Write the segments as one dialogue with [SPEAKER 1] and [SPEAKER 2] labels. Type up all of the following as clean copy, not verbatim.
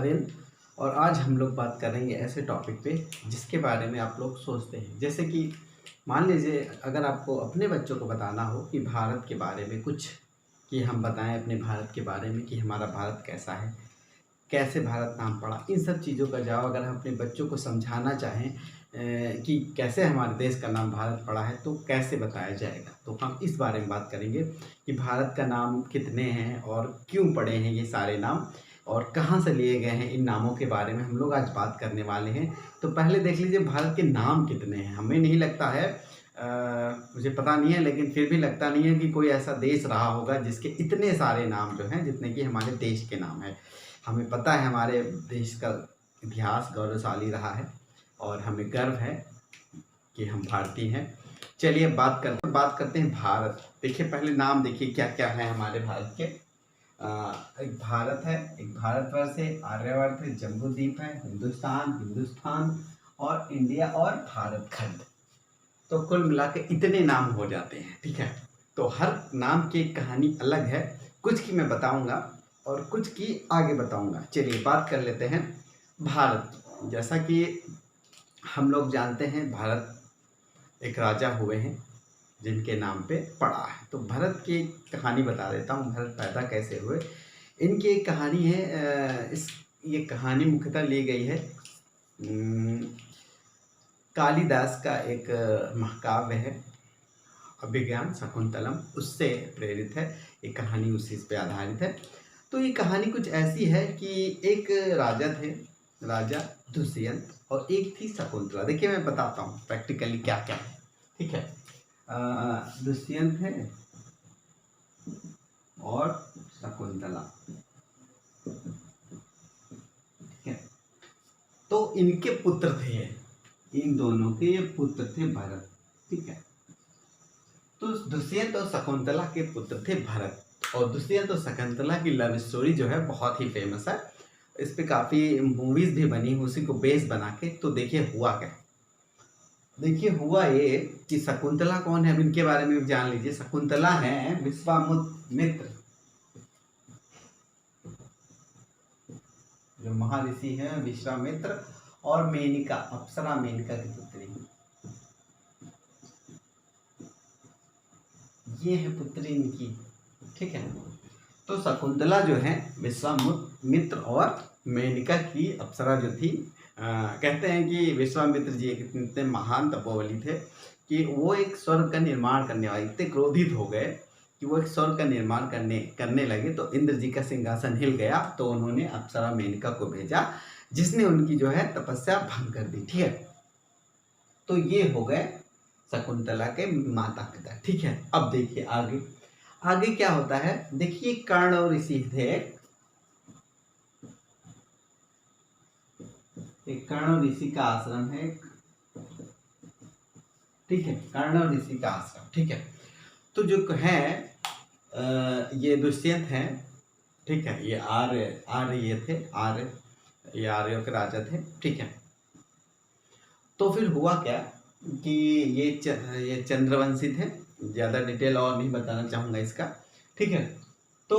[SPEAKER 1] आर्यन। और आज हम लोग बात करेंगे ऐसे टॉपिक पे जिसके बारे में आप लोग सोचते हैं। जैसे कि मान लीजिए अगर आपको अपने बच्चों को बताना हो कि भारत के बारे में कुछ, कि हम बताएं अपने भारत के बारे में कि हमारा भारत कैसा है, कैसे भारत नाम पड़ा, इन सब चीज़ों का जवाब अगर हम अपने बच्चों को समझाना चाहें कि कैसे हमारे देश का नाम भारत पड़ा है तो कैसे बताया जाएगा। तो हम इस बारे में बात करेंगे कि भारत का नाम कितने हैं और क्यों पड़े हैं ये सारे नाम, और कहाँ से लिए गए हैं। इन नामों के बारे में हम लोग आज बात करने वाले हैं। तो पहले देख लीजिए भारत के नाम कितने हैं। हमें नहीं लगता है, मुझे पता नहीं है, लेकिन फिर भी लगता नहीं है कि कोई ऐसा देश रहा होगा जिसके इतने सारे नाम जो हैं जितने कि हमारे देश के नाम हैं। हमें पता है हमारे देश का इतिहास गौरवशाली रहा है और हमें गर्व है कि हम भारतीय हैं। चलिए बात करते हैं भारत। देखिए पहले नाम देखिए क्या क्या है हमारे भारत के। एक भारत है, एक भारतवर्ष है, आर्यवर्त है, जम्बूद्वीप है, हिंदुस्तान और इंडिया और भारत खंड। तो कुल मिला के इतने नाम हो जाते हैं, ठीक है। तो हर नाम की एक कहानी अलग है। कुछ की मैं बताऊंगा और कुछ की आगे बताऊंगा। चलिए बात कर लेते हैं भारत की। जैसा कि हम लोग जानते हैं भारत एक राजा हुए हैं जिनके नाम पे पड़ा है। तो भरत की कहानी बता देता हूँ, भरत पैदा कैसे हुए। इनकी एक कहानी है, ये कहानी मुख्यतः ली गई है कालिदास का एक महाकाव्य है अभिज्ञान शकुंतलम, उससे प्रेरित है ये कहानी, उसी पे आधारित है। तो ये कहानी कुछ ऐसी है कि एक राजा थे, राजा दुष्यंत, और एक थी शकुंतला। देखिए मैं बताता हूँ प्रैक्टिकली क्या क्या है, ठीक है। दुष्यंत है और शकुंतला, ठीक है। तो इनके पुत्र थे, इन दोनों के पुत्र थे भरत, ठीक है। तो दुष्यंत और शकुंतला के पुत्र थे भरत। और दुष्यंत और शकुंतला की लव स्टोरी जो है बहुत ही फेमस है। इस पे काफ़ी मूवीज़ भी बनी, उसी को बेस बना के। तो देखिए हुआ क्या, देखिए हुआ ये कि शकुंतला कौन है, अब इनके बारे में जान लीजिए। शकुंतला है विश्वामित्र, जो महर्षि है विश्वामित्र, और मेनका, अप्सरा मेनका की पुत्री, ये है पुत्री इनकी, ठीक है। तो शकुंतला जो है विश्वामित्र और मेनका की अप्सरा जो थी। कहते हैं कि विश्वामित्र जी एक इतने महान तपोबली थे कि वो एक स्वर्ग का निर्माण करने वाले, इतने क्रोधित हो गए कि वो एक स्वर्ग का निर्माण करने लगे। तो इंद्र जी का सिंहासन हिल गया। तो उन्होंने अप्सरा मेनका को भेजा, जिसने उनकी जो है तपस्या भंग कर दी, ठीक है। तो ये हो गए शकुंतला के माता पिता, ठीक है। अब देखिए आगे आगे क्या होता है। देखिए कर्ण और ऋषि थे, एक कर्ण और ऋषि का आश्रम है, ठीक है। कर्ण और ऋषि का आश्रम, ठीक है। तो जो है ये दुष्यंत हैं, ठीक है। ये आर्य ये थे, ये आर्यों के राजा थे, ठीक है। तो फिर हुआ क्या कि ये चंद्रवंशी थे। ज़्यादा डिटेल और नहीं बताना चाहूँगा इसका, ठीक है। तो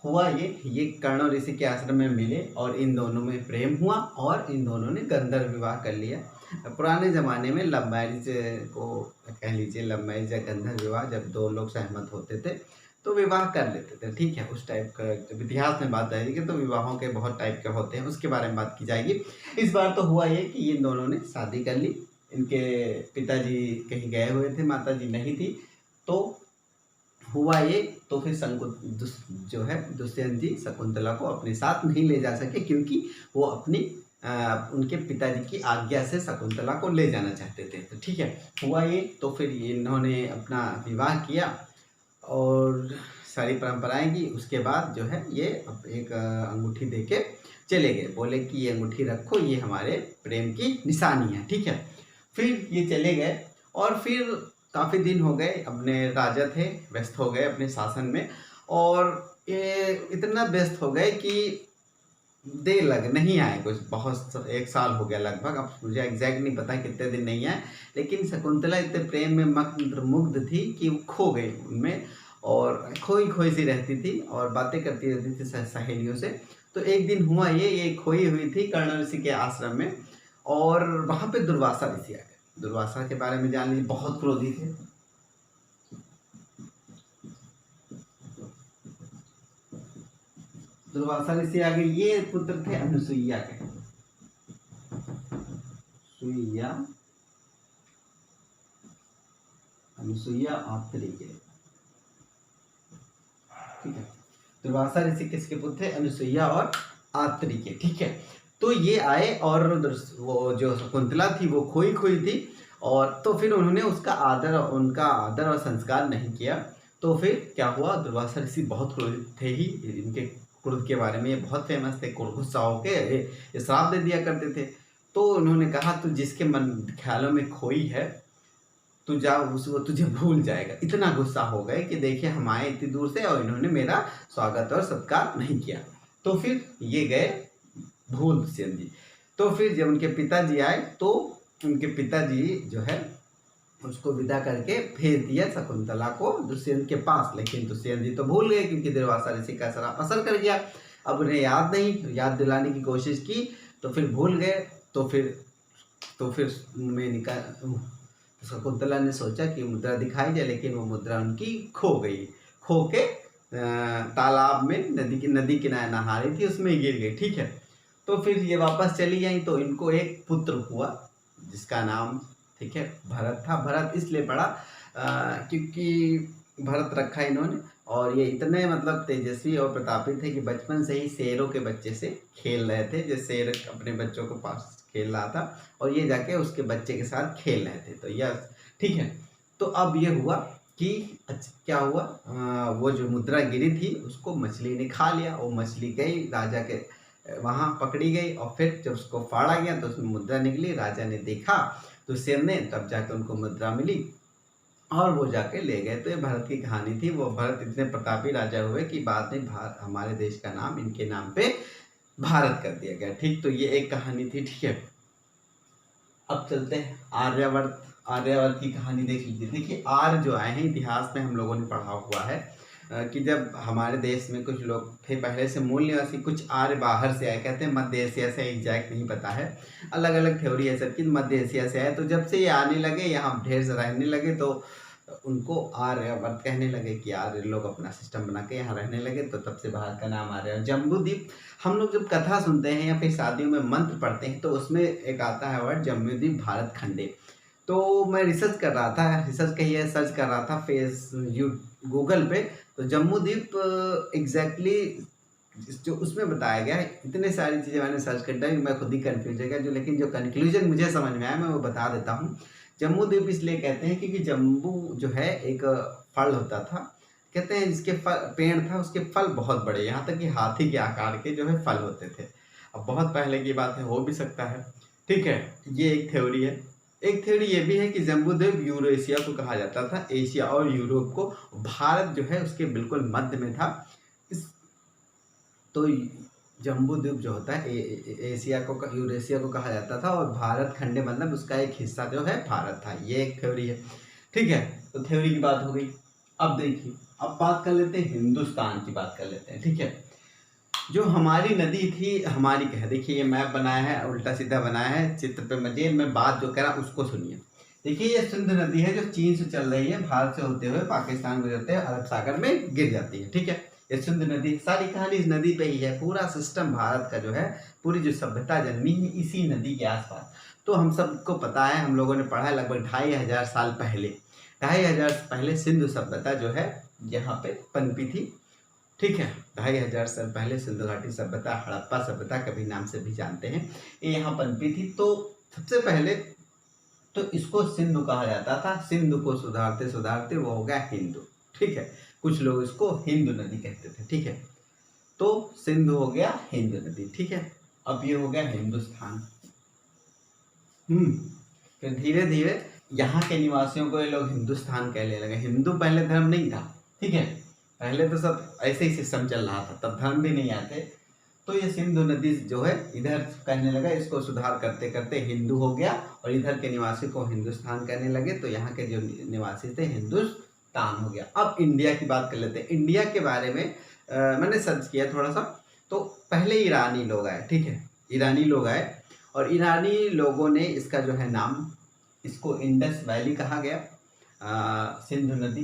[SPEAKER 1] हुआ ये कर्ण और ऋषि के आश्रम में मिले और इन दोनों में प्रेम हुआ और इन दोनों ने गंधर्व विवाह कर लिया। पुराने ज़माने में लव मैरिज को कह लीजिए, लव मैरिज या गंधर्व विवाह, जब दो लोग सहमत होते थे तो विवाह कर लेते थे, ठीक है। उस टाइप का जब इतिहास में बात आएगी तो विवाहों के बहुत टाइप के होते हैं, उसके बारे में बात की जाएगी। इस बार तो हुआ ये कि इन दोनों ने शादी कर ली। इनके पिताजी कहीं गए हुए थे, माताजी नहीं थी। तो हुआ ये, तो फिर जो है दुष्यंत जी शकुंतला को अपने साथ नहीं ले जा सके, क्योंकि वो अपनी उनके पिताजी की आज्ञा से शकुंतला को ले जाना चाहते थे। तो ठीक है, हुआ ये, तो फिर इन्होंने अपना विवाह किया और सारी परंपराएं की। उसके बाद जो है ये एक अंगूठी देके चले गए, बोले कि ये अंगूठी रखो, ये हमारे प्रेम की निशानी है, ठीक है। फिर ये चले गए और फिर काफ़ी दिन हो गए, अपने राजा थे, व्यस्त हो गए अपने शासन में, और ये इतना व्यस्त हो गए कि देर लग नहीं आए, कुछ बहुत 1 साल हो गया लगभग। अब मुझे एग्जैक्ट नहीं पता कितने दिन नहीं आए, लेकिन शकुंतला इतने प्रेम में मुग्ध थी कि वो खो गई उनमें। और खोई खोई सी रहती थी और बातें करती रहती थी सहेलियों से। तो एक दिन हुआ ये खोई हुई थी कर्ण ऋषि के आश्रम में, और वहाँ पे दुर्वासा ऋषि आ गए। दुर्वासा के बारे में जान लीजिए, बहुत क्रोधी थे। दुर्वासा ऋषि आ गए, ये पुत्र थे अनुसुईया के, सुईया अनुसुईया आत्री के, ठीक है। दुर्वासा ऋषि किसके पुत्र थे? अनुसुईया और आत्री के, ठीक है। तो ये आए और वो जो शकुंतला थी वो खोई खोई थी, और तो फिर उन्होंने उनका आदर और संस्कार नहीं किया। तो फिर क्या हुआ, दुर्वासा ऋषि बहुत क्रोधित थे ही, इनके क्रोध के बारे में ये बहुत फेमस थे, गुस्सा होके ये श्राप दे दिया करते थे। तो उन्होंने कहा तू जिसके मन ख्यालों में खोई है तू जा, वो तुझे भूल जाएगा। इतना गुस्सा हो गए कि देखिए हम आए इतनी दूर से और इन्होंने मेरा स्वागत और सत्कार नहीं किया। तो फिर ये गए भूल दुष्यंत जी। तो फिर जब उनके पिताजी आए तो उनके पिताजी जो है उसको विदा करके भेज दिया शकुंतला को दुष्यंत के पास। लेकिन दुष्यंत जी तो भूल गए क्योंकि दुर्वासा ऋषि का श्राप असर कर गया। अब उन्हें याद नहीं, याद दिलाने की कोशिश की तो फिर भूल गए। तो फिर में निकाल शकुंतला ने सोचा कि मुद्रा दिखाई जाए, लेकिन वो मुद्रा उनकी खो गई। खो के तालाब में नदी किनारे नहा रही थी, उसमें गिर गई, ठीक है। तो फिर ये वापस चली आई तो इनको एक पुत्र हुआ जिसका नाम, ठीक है, भरत था। भरत इसलिए पड़ा क्योंकि भरत रखा इन्होंने, और ये इतने मतलब तेजस्वी और प्रतापी थे कि बचपन से ही शेरों के बच्चे से खेल रहे थे। जैसे शेर अपने बच्चों को पास खेल रहा था और ये जाके उसके बच्चे के साथ खेल रहे थे। तो यह ठीक है। तो अब ये हुआ कि क्या हुआ, वो जो मुद्रा गिरी थी उसको मछली ने खा लिया। वो मछली गई राजा के वहाँ पकड़ी गई, और फिर जब उसको फाड़ा गया तो उसमें मुद्रा निकली। राजा ने देखा तो शेर ने, तब जाकर उनको मुद्रा मिली और वो जाके ले गए। तो ये भरत की कहानी थी। वो भरत इतने प्रतापी राजा हुए कि बाद में हमारे देश का नाम इनके नाम पे भारत कर दिया गया, ठीक। तो ये एक कहानी थी, ठीक है। अब चलते हैं आर्यवर्त। आर्यवर्त की कहानी देख लीजिए। देखिए आर्य जो आए हैं, इतिहास में हम लोगों ने पढ़ा हुआ है कि जब हमारे देश में कुछ लोग थे पहले से मूल निवासी, कुछ आर्य बाहर से आए। कहते हैं मध्य एशिया से, एग्जैक्ट नहीं पता है, अलग अलग थ्योरी है सबकी। मध्य एशिया से आए, तो जब से ये आने लगे यहाँ ढेर से रहने लगे तो उनको आर्यवर्त कहने लगे कि आर्य लोग अपना सिस्टम बना के यहाँ रहने लगे। तो तब से भारत का नाम आर्य। जम्बूद्वीप, हम लोग जब कथा सुनते हैं या फिर शादियों में मंत्र पढ़ते हैं तो उसमें एक आता है वर्ड जम्बूद्वीप भारत खंडे। तो मैं रिसर्च कर रहा था, सर्च कर रहा था गूगल पे। तो जम्बूद्वीप एग्जैक्टली जो उसमें बताया गया है, इतने सारी चीज़ें मैंने सर्च कर दी, मैं खुद ही कन्फ्यूज हो गया। लेकिन जो कंक्लूजन मुझे समझ में आया मैं वो बता देता हूँ। जम्बूद्वीप इसलिए कहते हैं क्योंकि जम्बू जो है एक फल होता था, कहते हैं जिसके पेड़ था, उसके फल बहुत बड़े, यहाँ तक कि हाथी के आकार के जो है फल होते थे। अब बहुत पहले की बात है, हो भी सकता है, ठीक है। ये एक थ्योरी है। एक थ्योरी ये भी है कि जम्बूद्वीप यूरेशिया को कहा जाता था, एशिया और यूरोप को। भारत जो है उसके बिल्कुल मध्य में था। तो जम्बूद्वीप जो होता है एशिया को, यूरेशिया को कहा जाता था, और भारत खंडे मतलब उसका एक हिस्सा जो है भारत था। ये एक थ्योरी है, ठीक है। तो थ्योरी की बात हो गई। अब देखिए, अब बात कर लेते हैं हिंदुस्तान की, बात कर लेते हैं, ठीक है। जो हमारी नदी थी, हमारी कह, देखिए ये मैप बनाया है, उल्टा सीधा बनाया है चित्र पे मजे, मैं बात जो करा उसको सुनिए। देखिए ये सिंधु नदी है जो चीन से चल रही है, भारत से होते हुए पाकिस्तान गुजरते हुए अरब सागर में गिर जाती है, ठीक है। ये सिंधु नदी, सारी कहानी इस नदी पे ही है। पूरा सिस्टम भारत का जो है, पूरी जो सभ्यता जन्मी है इसी नदी के आसपास। तो हम सबको पता है, हम लोगों ने पढ़ा है, लगभग 2500 साल पहले, 2500 पहले सिंधु सभ्यता जो है यहाँ पे पनपी थी, ठीक है। 2500 साल पहले सिंधु घाटी सभ्यता, हड़प्पा सभ्यता कभी नाम से भी जानते हैं, ये यहाँ पनपी थी। तो सबसे पहले तो इसको सिंधु कहा जाता था। सिंधु को सुधारते सुधारते वो हो गया हिंदू, ठीक है। कुछ लोग इसको हिंदू नदी कहते थे, ठीक है। तो सिंधु हो गया हिंदू नदी, ठीक है। अब ये हो गया हिंदुस्तान। फिर धीरे धीरे यहाँ के निवासियों को ये लोग हिंदुस्तान कहने लगे। हिंदू पहले धर्म नहीं था, ठीक है। पहले तो सब ऐसे ही सिस्टम चल रहा था, तब धर्म भी नहीं आते। तो ये सिंधु नदी जो है इधर कहने लगा, इसको सुधार करते करते हिंदू हो गया, और इधर के निवासी को हिंदुस्तान कहने लगे। तो यहाँ के जो निवासी थे हिंदुस्तान हिंदुस्तान हो गया। अब इंडिया की बात कर लेते हैं। इंडिया के बारे में मैंने सर्च किया थोड़ा सा, तो पहले ईरानी लोग आए, ठीक है, ईरानी लोग आए और ईरानी लोगों ने इसका जो है नाम, इसको इंडस वैली कहा गया। सिंधु नदी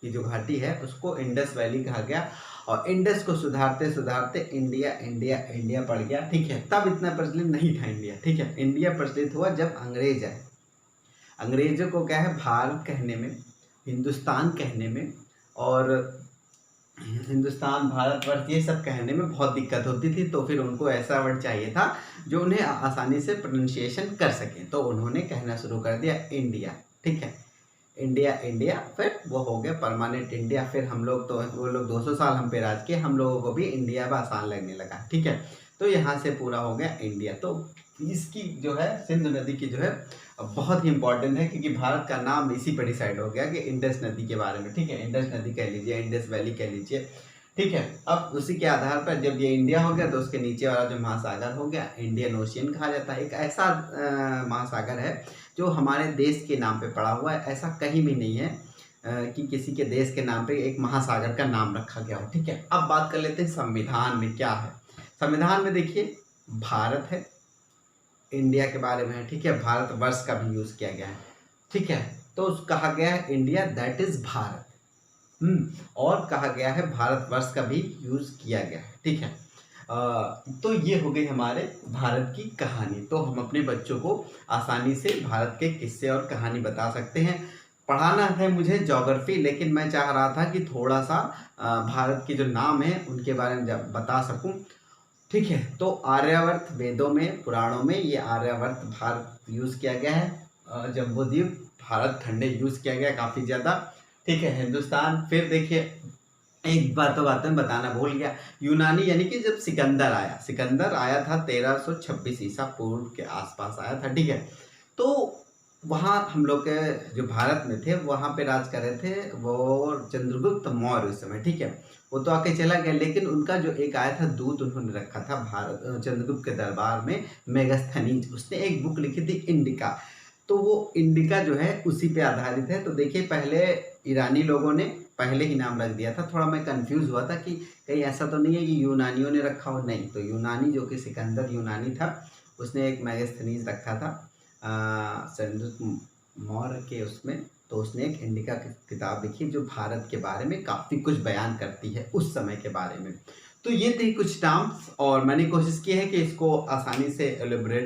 [SPEAKER 1] की जो घाटी है उसको इंडस वैली कहा गया और इंडस को सुधारते सुधारते इंडिया इंडिया इंडिया पड़ गया, ठीक है। तब इतना प्रचलित नहीं था इंडिया, ठीक है। इंडिया प्रचलित हुआ जब अंग्रेज आए। अंग्रेजों को क्या है, भारत कहने में, हिंदुस्तान कहने में और हिंदुस्तान, भारतवर्ष, ये सब कहने में बहुत दिक्कत होती थी। तो फिर उनको ऐसा वर्ड चाहिए था जो उन्हें आसानी से प्रोनाउंसिएशन कर सके, तो उन्होंने कहना शुरू कर दिया इंडिया, ठीक है, इंडिया इंडिया। फिर वो हो गया परमानेंट इंडिया। फिर हम लोग, तो वो लोग 200 साल हम पे राज किए, हम लोगों को भी इंडिया अब आसान लगने लगा, ठीक है। तो यहाँ से पूरा हो गया इंडिया। तो इसकी जो है सिंधु नदी की जो है बहुत ही इंपॉर्टेंट है, क्योंकि भारत का नाम इसी पर डिसाइड हो गया कि इंडस नदी के बारे में, ठीक है। इंडस नदी कह लीजिए, इंडस वैली कह लीजिए, ठीक है। अब उसी के आधार पर जब ये इंडिया हो गया तो उसके नीचे वाला जो महासागर हो गया इंडियन ओशियन कहा जाता है। एक ऐसा महासागर है जो हमारे देश के नाम पे पड़ा हुआ है। ऐसा कहीं भी नहीं है कि किसी के देश के नाम पे एक महासागर का नाम रखा गया हो, ठीक है। अब बात कर लेते हैं संविधान में क्या है। संविधान में देखिए भारत है, इंडिया के बारे में है, ठीक है, भारतवर्ष का भी यूज किया गया है, ठीक है। तो कहा गया है इंडिया दैट इज भारत, और कहा गया है भारतवर्ष का भी यूज किया गया है, ठीक है। तो ये हो गई हमारे भारत की कहानी। तो हम अपने बच्चों को आसानी से भारत के किस्से और कहानी बता सकते हैं। पढ़ाना है मुझे ज्योग्राफी, लेकिन मैं चाह रहा था कि थोड़ा सा भारत के जो नाम है उनके बारे में बता सकूं, ठीक है। तो आर्यावर्त, वेदों में, पुराणों में ये आर्यावर्त भारत यूज किया गया है। जम्बूद्वीप, भारत खंडे यूज किया गया काफी ज्यादा, ठीक है। हिंदुस्तान, फिर देखिए एक बात में बताना भूल गया, यूनानी, यानी कि जब सिकंदर आया था 1326 ईसा पूर्व के आसपास आया था, ठीक है। तो वहाँ हम लोग के जो भारत में थे वहाँ पे राज कर रहे थे वो चंद्रगुप्त मौर्य उस समय, ठीक है। वो तो आके चला गया, लेकिन उनका जो एक आया था दूत, उन्होंने रखा था भारत चंद्रगुप्त के दरबार में, मेगास्थनीज, उसने एक बुक लिखी थी इंडिका। तो वो इंडिका जो है उसी पे आधारित है। तो देखिए पहले ईरानी लोगों ने पहले ही नाम रख दिया था। थोड़ा मैं कंफ्यूज हुआ था कि कहीं ऐसा तो नहीं है कि यूनानियों ने रखा हो, नहीं। तो यूनानी, जो कि सिकंदर यूनानी था, उसने एक मेगास्थनीज रखा था चंद्रगुप्त मौर्य के उसमें। तो उसने एक इंडिका की किताब लिखी जो भारत के बारे में काफ़ी कुछ बयान करती है उस समय के बारे में। तो ये थे कुछ टर्म्स और मैंने कोशिश की है कि इसको आसानी से एलिब्रेट